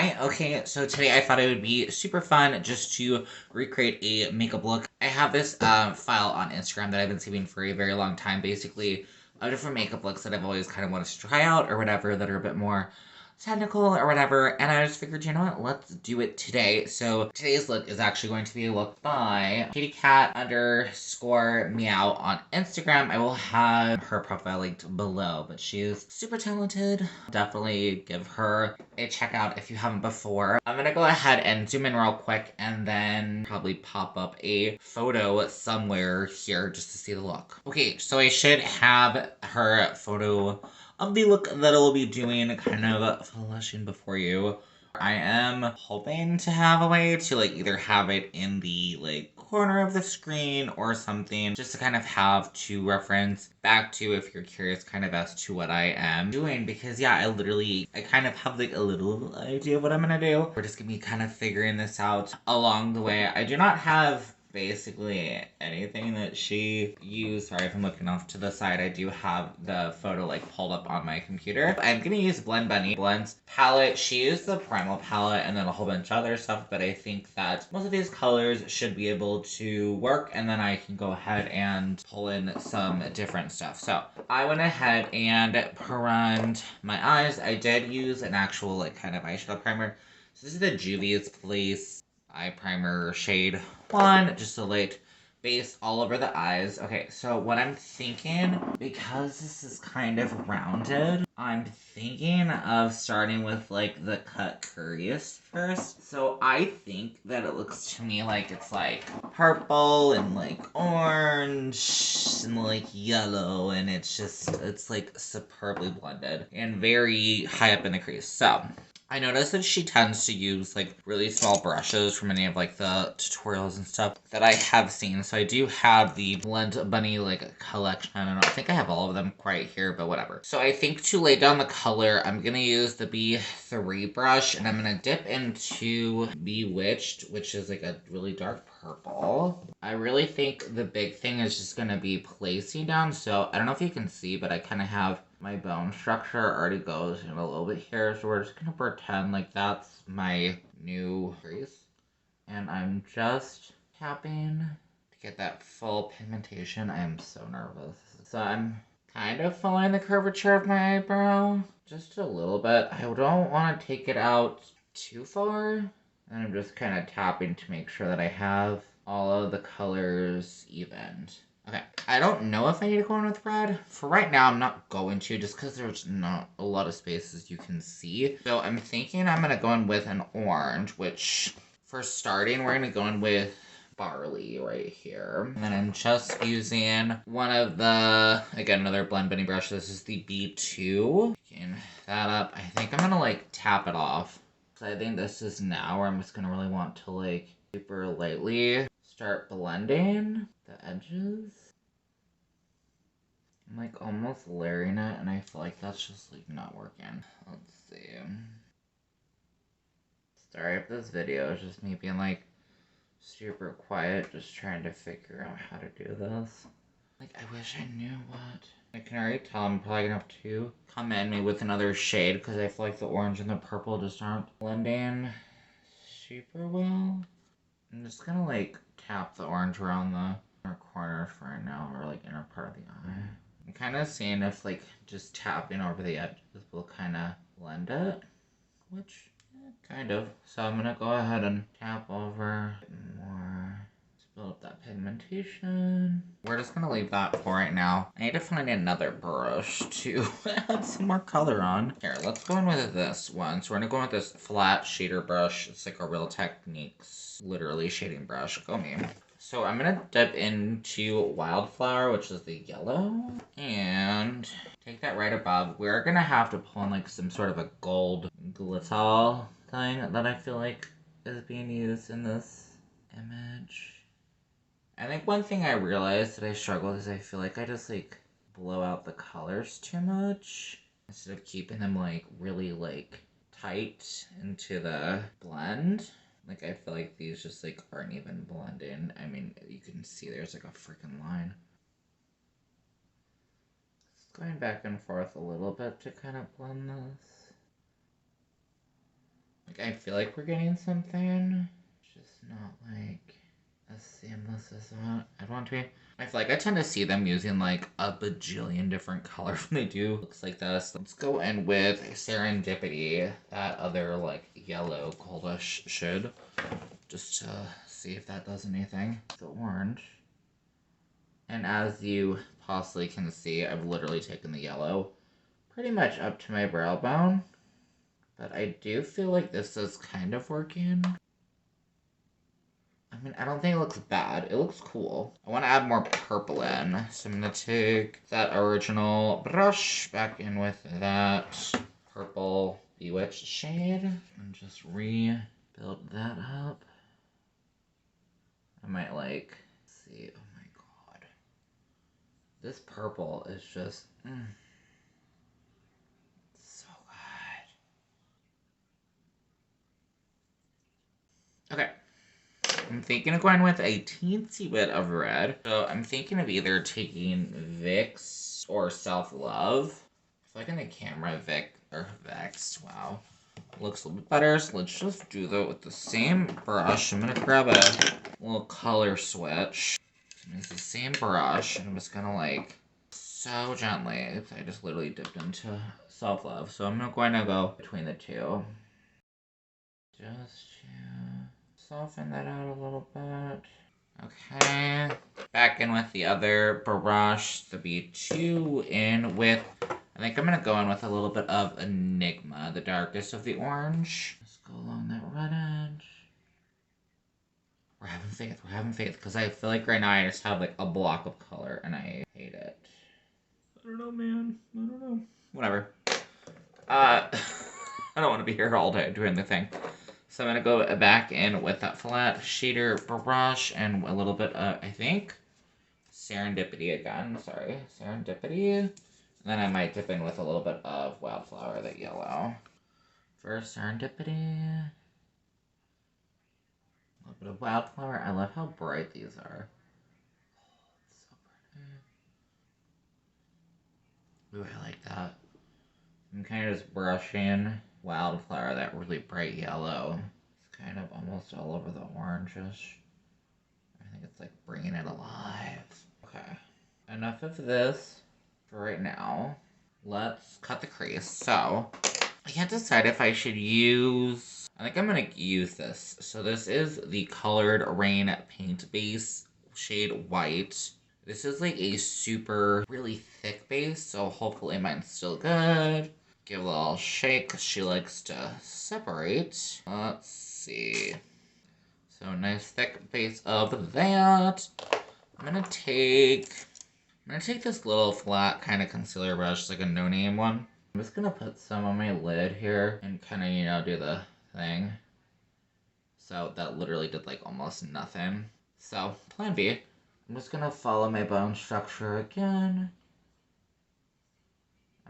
Hi, okay, so today I thought it would be super fun just to recreate a makeup look. I have this file on Instagram that I've been saving for a very long time, basically, of different makeup looks that I've always kind of wanted to try out or whatever that are a bit more technical or whatever, and I just figured, you know what, let's do it today. So today's look is actually going to be a look by CaityCat_meow on Instagram. I will have her profile linked below, but she is super talented. Definitely give her a check out if you haven't before. I'm gonna go ahead and zoom in real quick and then probably pop up a photo somewhere here just to see the look. Okay, so I should have her photo of the look that I'll be doing kind of flashing before you. I am hoping to have a way to like either have it in the like corner of the screen or something just to kind of have to reference back to if you're curious kind of as to what I am doing, because yeah, I kind of have like a little idea of what I'm gonna do. We're just gonna be kind of figuring this out along the way. I do not have basically anything that she used. Sorry if I'm looking off to the side. I do have the photo like pulled up on my computer. I'm gonna use Blend Bunny Blends palette. She used the Primal palette and then a whole bunch of other stuff, but I think that most of these colors should be able to work, and then I can go ahead and pull in some different stuff. So I went ahead and primed my eyes. I did use an actual like kind of eyeshadow primer. So this is the Juvia's Place eye primer shade 1, just a light base all over the eyes. Okay, so what I'm thinking, because this is kind of rounded, I'm thinking of starting with like the cut crease first. So I think that it looks to me like it's like purple and like orange and like yellow, and it's like superbly blended and very high up in the crease. So I noticed that she tends to use like really small brushes from any of like the tutorials and stuff that I have seen. So I do have the Blend Bunny like collection. I don't know, I think I have all of them right here, but whatever. So I think to lay down the color, I'm gonna use the B3 brush and I'm gonna dip into Bewitched, which is like a really dark purple. I really think the big thing is just gonna be placing down. So I don't know if you can see, but I kind of have my bone structure already goes in a little bit here, so we're just gonna pretend like that's my new crease. And I'm just tapping to get that full pigmentation. I am so nervous. So I'm kind of following the curvature of my eyebrow, just a little bit. I don't want to take it out too far. And I'm just kind of tapping to make sure that I have all of the colors evened. Okay, I don't know if I need to go in with red. For right now, I'm not going to, just because there's not a lot of spaces you can see. So I'm thinking I'm going to go in with an orange, which for starting, we're going to go in with Barley right here. And then I'm just using one of the, again, another Blend Bunny brush. This is the B2. Picking that up. I think I'm going to like tap it off. So I think this is now where I'm just going to really want to like super lightly start blending the edges. I'm like almost layering it, and I feel like that's just like not working. Let's see. Sorry if this video is just me being like super quiet, just trying to figure out how to do this. Like, I wish I knew what. I can already tell I'm probably gonna have to come in me with another shade because I feel like the orange and the purple just aren't blending super well. I'm just gonna like tap the orange around the inner corner for right now, or like inner part of the eye. I'm kind of seeing if like just tapping over the edges will kind of blend it, which kind of. So I'm gonna go ahead and tap over more. Build up that pigmentation. We're just gonna leave that for right now. I need to find another brush to add some more color on. Here, let's go in with this one. So we're gonna go in with this flat shader brush. It's like a Real Techniques, literally shading brush. Go me. So I'm gonna dip into Wildflower, which is the yellow, and take that right above. We're gonna have to pull in like some sort of a gold glitter thing that I feel like is being used in this image. I think one thing I realized that I struggle with is I feel like I just like blow out the colors too much instead of keeping them like really like tight into the blend. Like I feel like these just like aren't even blending. I mean, you can see there's like a freaking line. Just going back and forth a little bit to kind of blend this. Like, I feel like we're getting something. Just not like as seamless as I'd want to be. I feel like I tend to see them using like a bajillion different colors when they do looks like this. Let's go in with Serendipity, that other like yellow goldish shade, just to see if that does anything. The orange. And as you possibly can see, I've literally taken the yellow pretty much up to my brow bone. But I do feel like this is kind of working. I mean, I don't think it looks bad. It looks cool. I want to add more purple in. So I'm going to take that original brush back in with that purple Bewitched shade and just rebuild that up. I might like, see, oh my god. This purple is just, so good. Okay. I'm thinking of going with a teensy bit of red. So I'm thinking of either taking Vicks or Self-Love. I feel like in the camera, Vicks, wow, looks a little bit better. So let's just do that with the same brush. I'm gonna grab a little color switch. It's the same brush, and I'm just gonna like, so gently. Oops, I just literally dipped into Self-Love. So I'm going to go between the two. Just to soften that out a little bit. Okay. Back in with the other brush, the B2 in with, I think I'm going to go in with a little bit of Enigma, the darkest of the orange. Just go along that red edge. We're having faith, because I feel like right now I just have like a block of color and I hate it. I don't know, man. I don't know. Whatever. I don't want to be here all day doing the thing. So I'm going to go back in with that flat shader brush and a little bit of, I think, Serendipity again. Sorry, Serendipity. And then I might dip in with a little bit of Wildflower, that yellow. First, Serendipity. A little bit of Wildflower. I love how bright these are. Oh, it's so pretty. Ooh, I like that. I'm kind of just brushing Wildflower, that really bright yellow. It's kind of almost all over the oranges. I think it's like bringing it alive. Okay, enough of this for right now. Let's cut the crease. So, I can't decide if I should use, I think I'm gonna use this. So this is the Colored Rain Paint Base, shade White. This is like a super, really thick base, so hopefully mine's still good. Give it a little shake, 'cause she likes to separate. Let's see. So nice thick base of that. I'm gonna take this little flat kind of concealer brush, like a no-name one. I'm just gonna put some on my lid here and kind of, you know, do the thing. So that literally did like almost nothing. So plan B. I'm just gonna follow my bone structure again.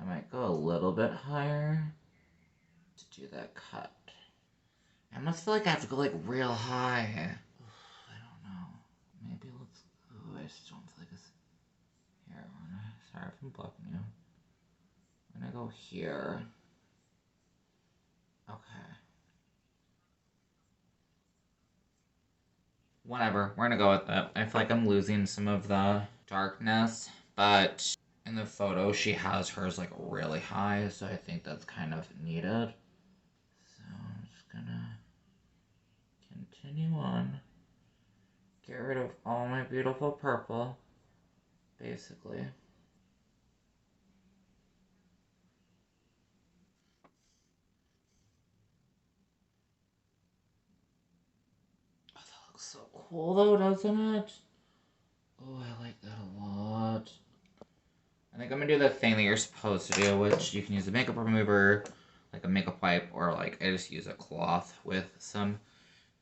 I might go a little bit higher to do that cut. I almost feel like I have to go like real high. I don't know. Maybe let's. Oh, I just don't feel like it's. Here, sorry if I'm blocking you. I'm gonna go here. Okay. Whatever, we're gonna go with that. I feel like I'm losing some of the darkness, but in the photo she has hers like really high, so I think that's kind of needed. So I'm just gonna continue on. Get rid of all my beautiful purple, basically. Oh, that looks so cool though, doesn't it? Oh, I like that a lot. I think I'm gonna do the thing that you're supposed to do, which you can use a makeup remover, like a makeup wipe, or like I just use a cloth with some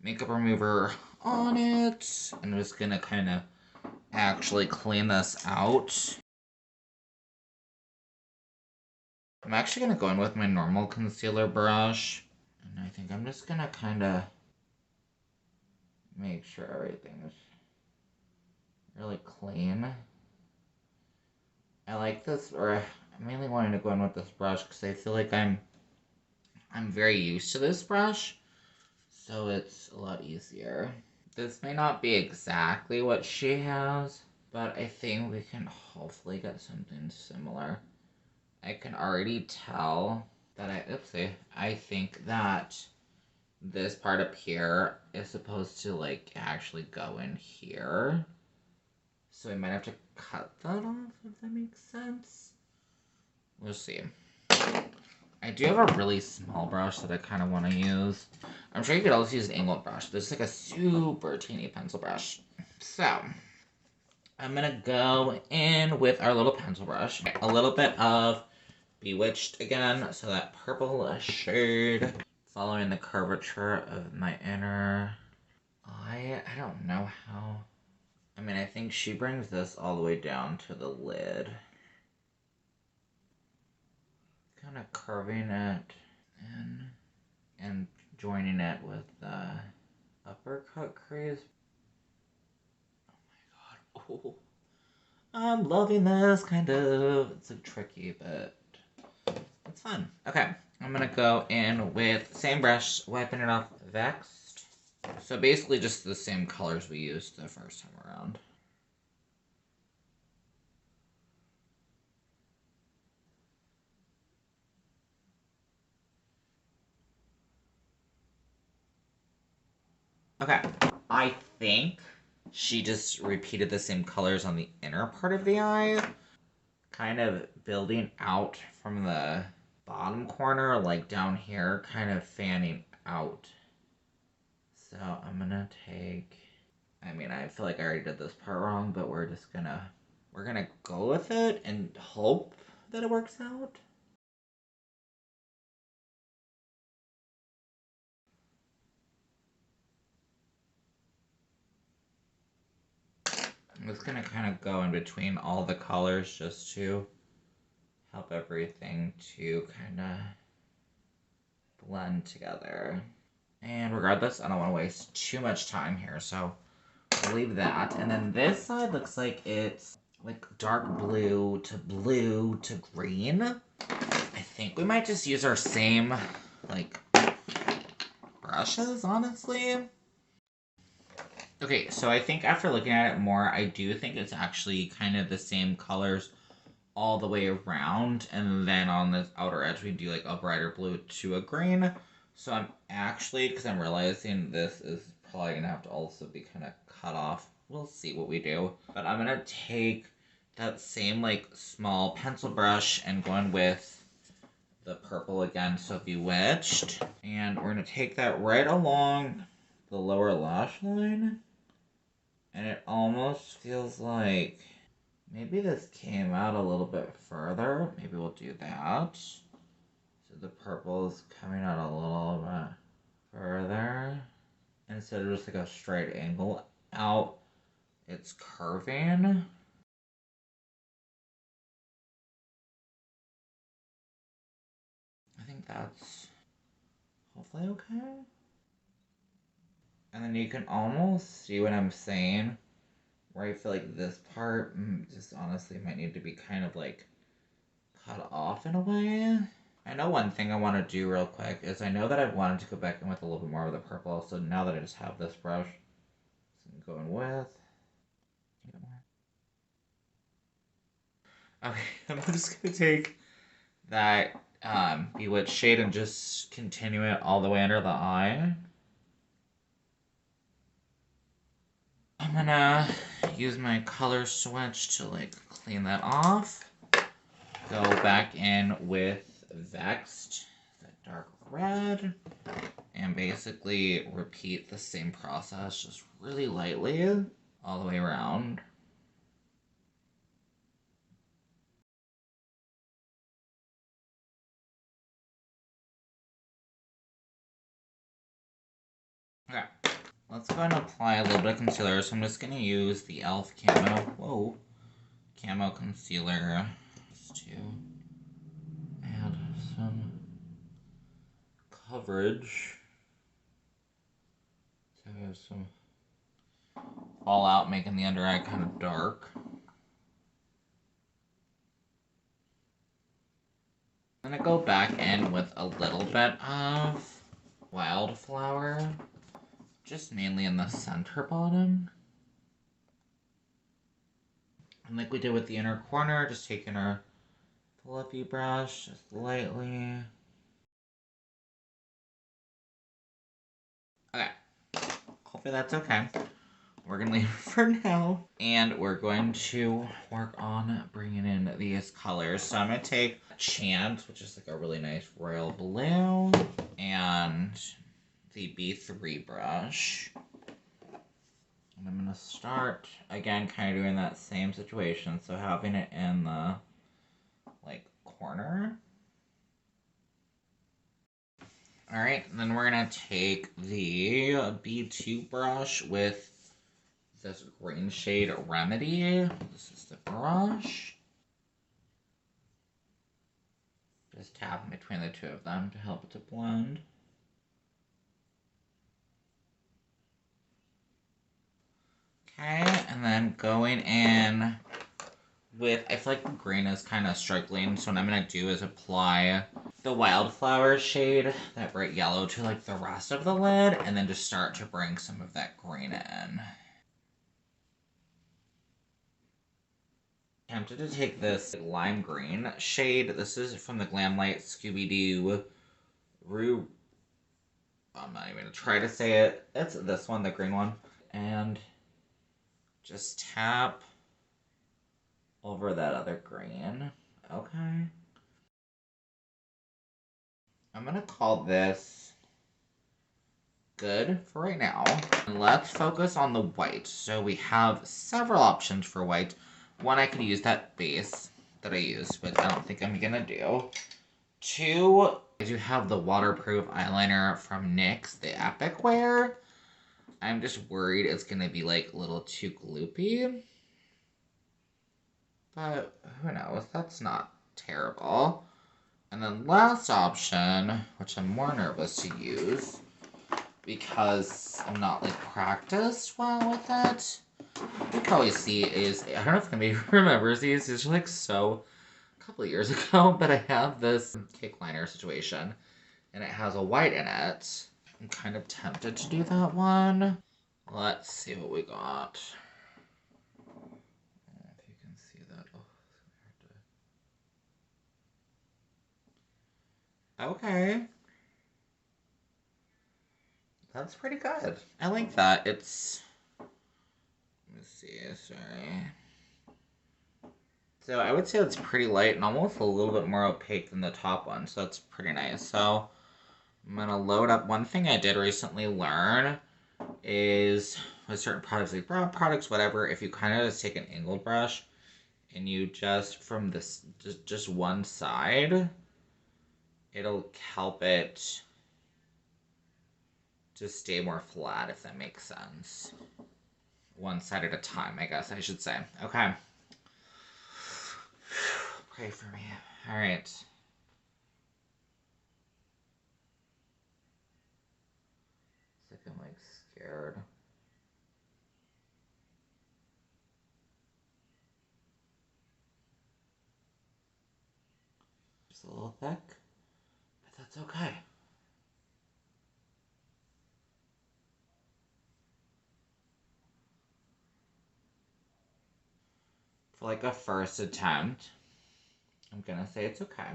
makeup remover on it. I'm just gonna kind of actually clean this out. I'm actually gonna go in with my normal concealer brush, and I think I'm just gonna kind of make sure everything's really clean. I like this, or I'm mainly wanting to go in with this brush because I feel like I'm very used to this brush. so it's a lot easier. This may not be exactly what she has, but I think we can hopefully get something similar. I can already tell that I think that this part up here is supposed to like actually go in here. So I might have to cut that off, if that makes sense. We'll see. I do have a really small brush that I kind of want to use. I'm sure you could also use an angled brush. This is like a super teeny pencil brush. So, I'm going to go in with our little pencil brush. A little bit of Bewitched again, so that purple shade. Following the curvature of my inner eye. I don't know how. I mean, I think she brings this all the way down to the lid. Kind of curving it in and joining it with the uppercut crease. Oh my god. Oh. I'm loving this, kind of. It's like tricky, but it's fun. Okay, I'm gonna go in with the same brush, wiping it off Vexed. So basically just the same colors we used the first time around. Okay, I think she just repeated the same colors on the inner part of the eye. Kind of building out from the bottom corner, like down here, kind of fanning out. So I'm gonna take, I mean, I feel like I already did this part wrong, but we're gonna go with it and hope that it works out. I'm just gonna kind of go in between all the colors just to help everything to kind of blend together. And regardless, I don't want to waste too much time here, so I'll leave that. And then this side looks like it's like dark blue to green. I think we might just use our same like brushes, honestly. Okay, so I think after looking at it more, I do think it's actually kind of the same colors all the way around, and then on this outer edge we do like a brighter blue to a green. So I'm actually, because I'm realizing this is probably gonna have to also be kind of cut off. We'll see what we do. But I'm gonna take that same like small pencil brush and go in with the purple again, so Bewitched. And we're gonna take that right along the lower lash line. And it almost feels like maybe this came out a little bit further. Maybe we'll do that. So the purple is coming out a little bit further. Instead of just like a straight angle out, it's curving. I think that's hopefully okay. And then you can almost see what I'm saying, where I feel like this part just honestly might need to be kind of like cut off in a way. I know one thing I want to do real quick is I know that I've wanted to go back in with a little bit more of the purple, so now that I just have this brush, I'm going with. Okay, I'm just gonna take that Bewitched shade and just continue it all the way under the eye. I'm gonna use my color switch to like clean that off. Go back in with Vexed, the dark red, and basically repeat the same process, just really lightly, all the way around. Okay, let's go ahead and apply a little bit of concealer. So I'm just gonna use the e.l.f. Camo Concealer just to add some coverage. So we have some fallout, making the under eye kind of dark. I'm gonna go back in with a little bit of Wildflower. just mainly in the center bottom. And like we did with the inner corner, just taking our fluffy brush, just lightly. Okay, hopefully that's okay. We're gonna leave it for now, and we're going to work on bringing in these colors. So I'm gonna take Chant, which is like a really nice royal blue, and the B3 brush. And I'm gonna start, again, kind of doing that same situation, so having it in the, like, corner. Alright, then we're gonna take the B2 brush with this green shade Remedy. This is the brush. Just tapping between the two of them to help it to blend. Okay, and then going in with, I feel like the green is kind of struggling, so what I'm going to do is apply the Wildflower shade, that bright yellow, to like the rest of the lid, and then just start to bring some of that green in. Tempted to take this lime green shade. This is from the Glamlight Scooby-Doo Rue. I'm not even going to try to say it. It's this one, the green one. And just tap over that other green. Okay. I'm going to call this good for right now. And let's focus on the white. So we have several options for white. One, I could use that base that I used, but I don't think I'm going to do. Two, I do have the waterproof eyeliner from NYX, the Epic Wear. I'm just worried it's going to be like a little too gloopy. But who knows? That's not terrible. And then last option, which I'm more nervous to use because I'm not like practiced well with it. You can always see is, I don't know if anybody remembers these are like so a couple of years ago, but I have this cake liner situation and it has a white in it. I'm kind of tempted to do that one. Let's see what we got. I don't know if you can see that. Oh, okay. That's pretty good. I like that. It's... Let me see, sorry. So I would say it's pretty light and almost a little bit more opaque than the top one, so that's pretty nice. So I'm going to load up. One thing I did recently learn is with certain products, like brow products, whatever, if you kind of just take an angled brush and you just from this, just one side, it'll help it to stay more flat, if that makes sense. One side at a time, I guess I should say. Okay. Pray for me. Alright. It's like I'm like scared. Just a little thick, but that's okay. For like a first attempt, I'm gonna say it's okay.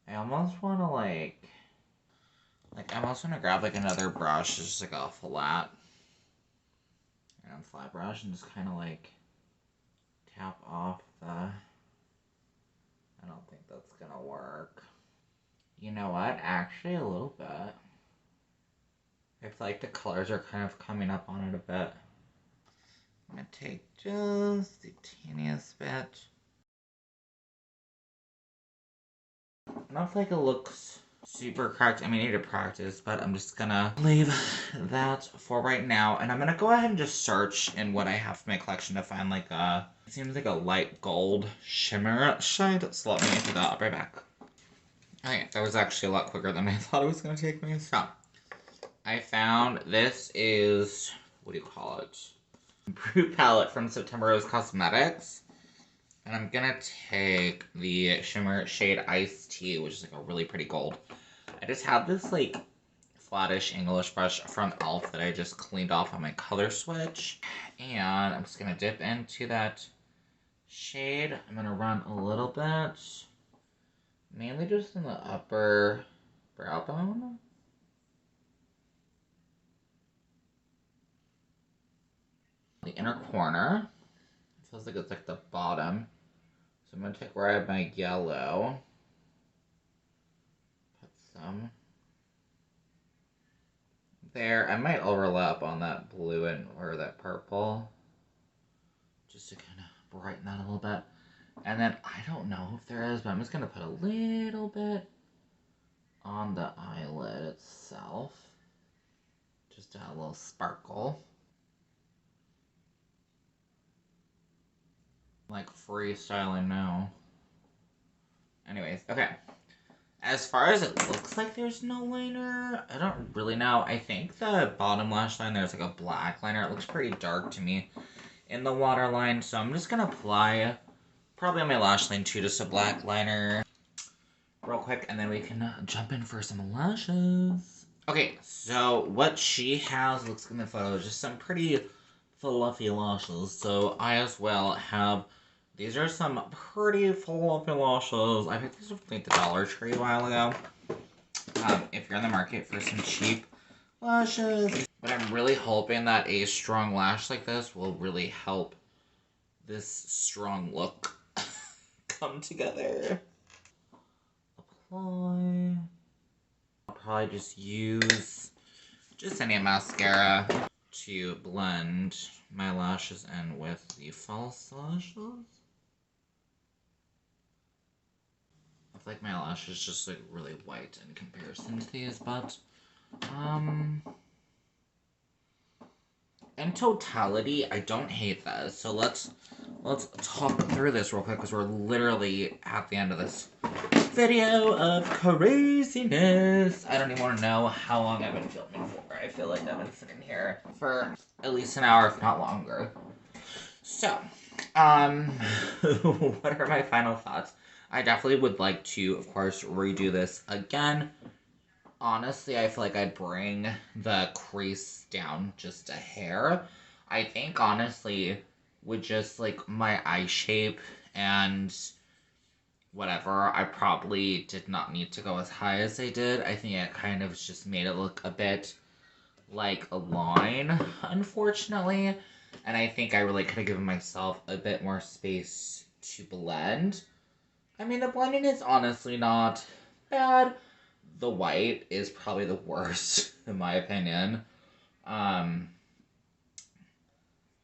I almost want to like I almost want to grab like another brush, just like a flat brush, and just kind of like tap off the. I don't think that's gonna work. You know what? Actually, a little bit. I feel like the colors are kind of coming up on it a bit. I'm gonna take just the teeniest bit. I don't feel like it looks super correct. I mean, I need to practice, but I'm just gonna leave that for right now. And I'm gonna go ahead and just search in what I have for my collection to find like a, it seems like a light gold shimmer shade. So let me do that. I'll be right back. Okay, that was actually a lot quicker than I thought it was gonna take me. So, I found, this is, what do you call it? Brute palette from September Rose Cosmetics. And I'm gonna take the shimmer shade Iced Tea, which is like a really pretty gold. I just have this like flattish English brush from e.l.f. that I just cleaned off on my color switch. And I'm just going to dip into that shade. I'm going to run a little bit, mainly just in the upper brow bone. The inner corner. It feels like it's like the bottom. So I'm going to grab my yellow. Put some there. I might overlap on that blue or that purple, just to kind of brighten that a little bit. And then I don't know if there is, but I'm just gonna put a little bit on the eyelid itself, just to add a little sparkle, like freestyling now. Anyways, okay. As far as it looks like there's no liner, I don't really know. I think the bottom lash line, there's like a black liner. It looks pretty dark to me in the waterline. So I'm just going to apply, probably on my lash line too, just a black liner real quick. And then we can jump in for some lashes. Okay, so what she has looks in the photo is just some pretty fluffy lashes. So I as well have... These are some pretty fluffy lashes. I picked these up at the Dollar Tree a while ago. If you're in the market for some cheap lashes. But I'm really hoping that a strong lash like this will really help this strong look come together. Apply. I'll probably just use just any mascara to blend my lashes in with the false lashes. I feel like my lashes just like really white in comparison to these, but in totality, I don't hate this. So let's talk through this real quick because we're literally at the end of this video of craziness. I don't even want to know how long I've been filming for. I feel like I've been sitting here for at least an hour, if not longer. So, what are my final thoughts? I definitely would like to, of course, redo this again. Honestly, I feel like I'd bring the crease down just a hair. I think, honestly, with just, like, my eye shape and whatever, I probably did not need to go as high as I did. I think it kind of just made it look a bit like a line, unfortunately. And I think I really could have given myself a bit more space to blend. I mean, the blending is honestly not bad. The white is probably the worst, in my opinion.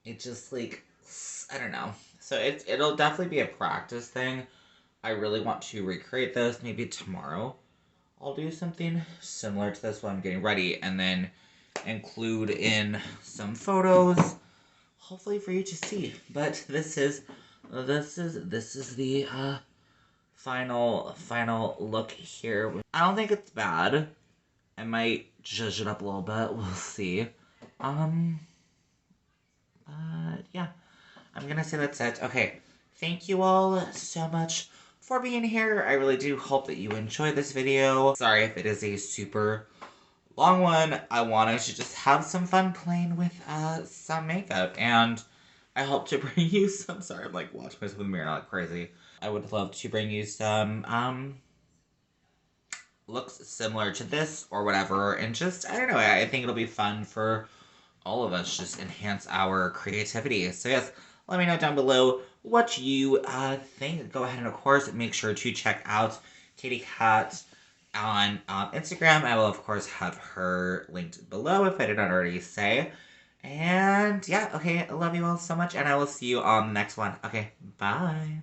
It just, like, I don't know. So it'll definitely be a practice thing. I really want to recreate this. Maybe tomorrow I'll do something similar to this while I'm getting ready, and then include in some photos, hopefully for you to see. But this is the final look here. I don't think it's bad. I might zhuzh it up a little bit. We'll see. But yeah, I'm gonna say that's it. Okay, thank you all so much for being here. I really do hope that you enjoyed this video. Sorry if it is a super long one. I wanted to just have some fun playing with some makeup, and I hope to bring you some... Sorry, I'm like watching myself in the mirror like crazy. I would love to bring you some looks similar to this or whatever, and just, I don't know, I think it'll be fun for all of us, just enhance our creativity. So yes, let me know down below what you think. Go ahead and, of course, make sure to check out Caity Cat on Instagram. I will, of course, have her linked below if I did not already say. And yeah, okay, I love you all so much, and I will see you on the next one. Okay, bye.